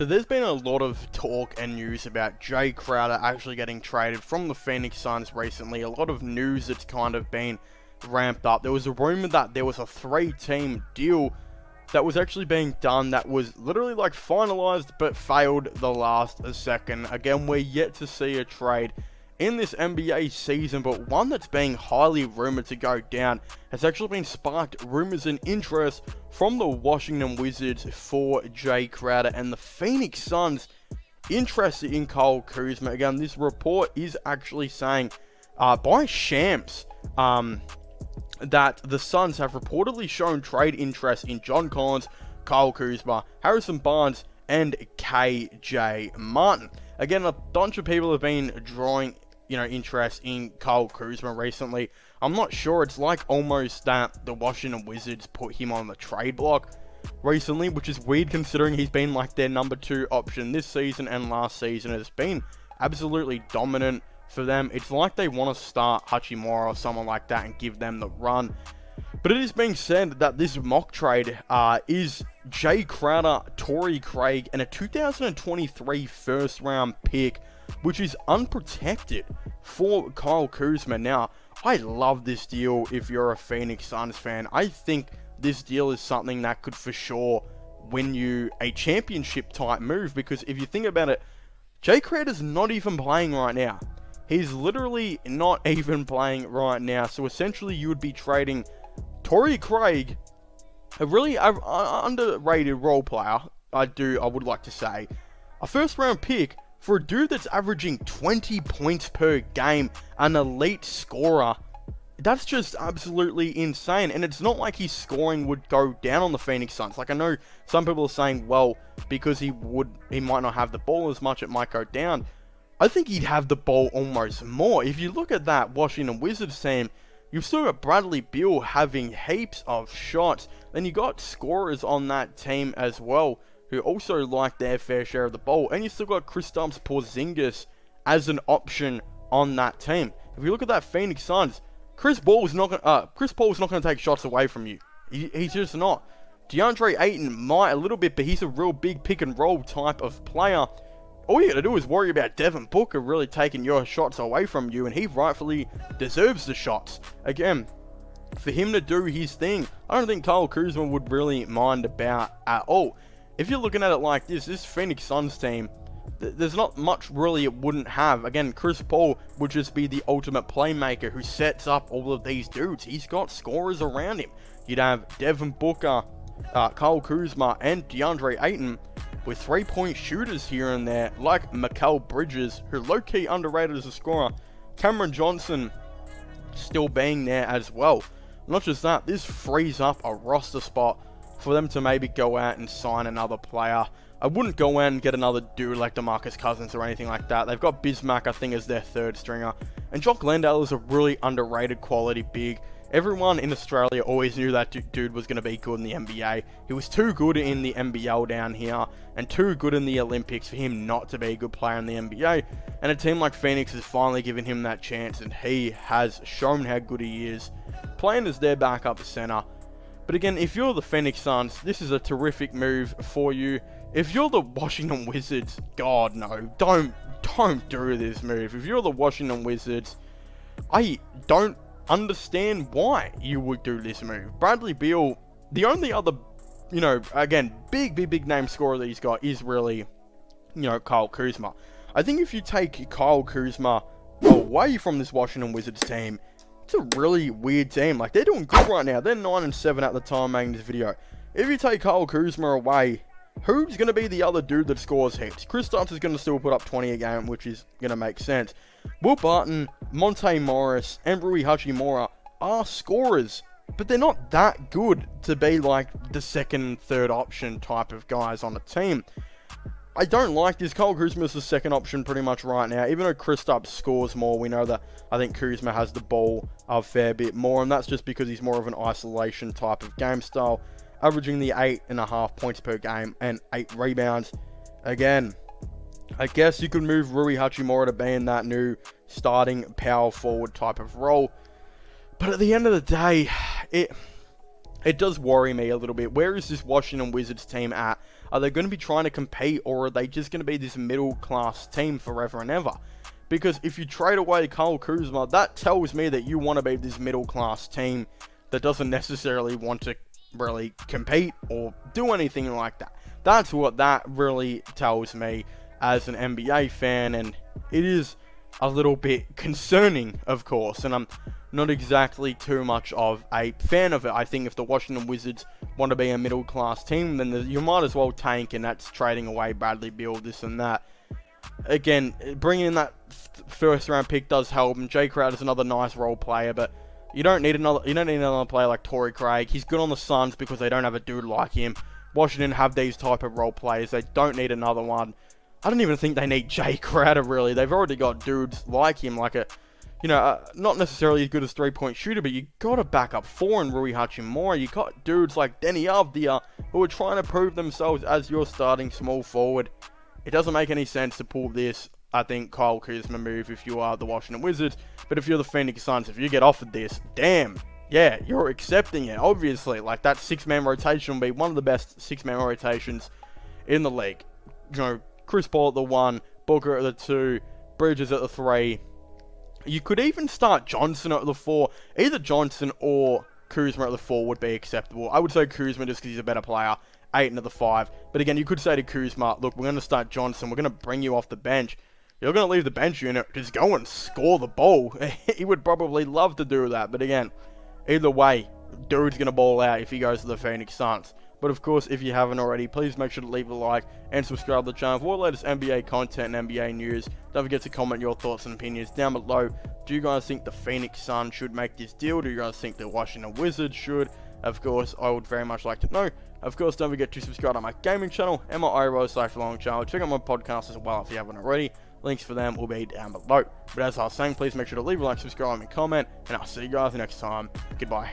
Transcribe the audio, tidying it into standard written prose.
So there's been a lot of talk and news about Jay Crowder actually getting traded from the Phoenix Suns recently. A lot of news that's kind of been ramped up. There was a rumor that there was a 3-team deal that was actually being done that was literally like finalized but failed the last second. Again, we're yet to see a trade in this NBA season, but one that's being highly rumored to go down has actually been sparked rumors and interest from the Washington Wizards for Jay Crowder and the Phoenix Suns interested in Kuzma. Again, this report is actually saying by Shams that the Suns have reportedly shown trade interest in John Collins, Kuzma, Harrison Barnes, and KJ Martin. Again, a bunch of people have been drawing interest in Kuzma recently. I'm not sure. It's like almost that the Washington Wizards put him on the trade block recently, which is weird considering he's been like their number 2 option this season and last season. Has been absolutely dominant for them. It's like they want to start Hachimura or someone like that and give them the run. But it is being said that this mock trade is Jay Crowder, Torrey Craig, and a 2023 first round pick, which is unprotected for Kuzma. Now, I love this deal if you're a Phoenix Suns fan. I think this deal is something that could for sure win you a championship type move, because if you think about it, Jay Crowder's not even playing right now. He's literally not even playing right now. So essentially you would be trading Torrey Craig, a really underrated role player, I would like to say, a first round pick for a dude that's averaging 20 points per game, an elite scorer. That's just absolutely insane. And it's not like his scoring would go down on the Phoenix Suns. Like, I know some people are saying, well, because he might not have the ball as much, it might go down. I think he'd have the ball almost more. If you look at that Washington Wizards team, you've still got Bradley Beal having heaps of shots. Then you got scorers on that team as well, who also like their fair share of the ball. And you still got Kristaps Porzingis as an option on that team. If you look at that Phoenix Suns, Chris Paul's not going to take shots away from you. He's just not. DeAndre Ayton might a little bit, but he's a real big pick and roll type of player. All you gotta do is worry about Devin Booker really taking your shots away from you, and he rightfully deserves the shots. Again, for him to do his thing, I don't think Kuzma would really mind about at all. If you're looking at it like this Phoenix Suns team, there's not much really it wouldn't have. Again, Chris Paul would just be the ultimate playmaker who sets up all of these dudes. He's got scorers around him. You'd have Devin Booker, Kuzma, and DeAndre Ayton with 3-point shooters here and there, like Mikal Bridges, who low-key underrated as a scorer. Cameron Johnson still being there as well. Not just that, this frees up a roster spot for them to maybe go out and sign another player. I wouldn't go out and get another dude like DeMarcus Cousins or anything like that. They've got Bismack, I think, as their 3rd stringer. And Jock Landale is a really underrated quality big. Everyone in Australia always knew that dude was going to be good in the NBA. He was too good in the NBL down here, and too good in the Olympics for him not to be a good player in the NBA. And a team like Phoenix has finally given him that chance, and he has shown how good he is, playing as their backup center. But again, if you're the Phoenix Suns, this is a terrific move for you. If you're the Washington Wizards, God no, don't do this move. If you're the Washington Wizards, I don't understand why you would do this move. Bradley Beal, the only other, again, big name scorer that he's got is really, Kuzma. I think if you take Kuzma away from this Washington Wizards team, it's a really weird team. Like, they're doing good right now. They're 9-7 at the time making this video. If you take Kuzma away, who's going to be the other dude that scores heaps? Kristaps is going to still put up 20 a game, which is going to make sense. Will Barton, Monte Morris, and Rui Hachimura are scorers, but they're not that good to be like the 2nd and 3rd option type of guys on a team. I don't like this. Kuzma is the 2nd option pretty much right now. Even though Kristaps scores more, we know that I think Kuzma has the ball a fair bit more, and that's just because he's more of an isolation type of game style, averaging the 8.5 points per game and 8 rebounds. Again, I guess you could move Rui Hachimura to be in that new starting power forward type of role. But at the end of the day, it does worry me a little bit. Where is this Washington Wizards team at? Are they going to be trying to compete, or are they just going to be this middle-class team forever and ever? Because if you trade away Kyle Kuzma, that tells me that you want to be this middle-class team that doesn't necessarily want to really compete or do anything like that. That's what that really tells me as an NBA fan, and it is a little bit concerning, of course, and I'm not exactly too much of a fan of it. I think if the Washington Wizards want to be a middle-class team, then you might as well tank, and that's trading away Bradley Beal, this and that. Again, bringing in that first-round pick does help, and Jay Crowder's another nice role player, but you don't need another player like Torrey Craig. He's good on the Suns because they don't have a dude like him. Washington have these type of role players. They don't need another one. I don't even think they need Jay Crowder, really. They've already got dudes like him, like not necessarily as good as three-point shooter, but you got a backup four in Rui Hachimura. You got dudes like Denny Avdia who are trying to prove themselves as your starting small forward. It doesn't make any sense to pull this, I think, Kyle Kuzma move if you are the Washington Wizards. But if you're the Phoenix Suns, if you get offered this, damn, yeah, you're accepting it, obviously. Like, that six-man rotation will be one of the best six-man rotations in the league. Chris Paul at the 1, Booker at the 2, Bridges at the 3. You could even start Johnson at the 4. Either Johnson or Kuzma at the 4 would be acceptable. I would say Kuzma just because he's a better player. Ayton at the 5. But again, you could say to Kuzma, look, we're going to start Johnson. We're going to bring you off the bench. You're going to leave the bench unit. Just go and score the ball. He would probably love to do that. But again, either way, dude's going to ball out if he goes to the Phoenix Suns. But of course, if you haven't already, please make sure to leave a like and subscribe to the channel for all the latest NBA content and NBA news. Don't forget to comment your thoughts and opinions down below. Do you guys think the Phoenix Suns should make this deal? Do you guys think the Washington Wizards should? Of course, I would very much like to know. Of course, don't forget to subscribe to my gaming channel and my IRL/long channel. Check out my podcast as well if you haven't already. Links for them will be down below. But as I was saying, please make sure to leave a like, subscribe, and comment. And I'll see you guys next time. Goodbye.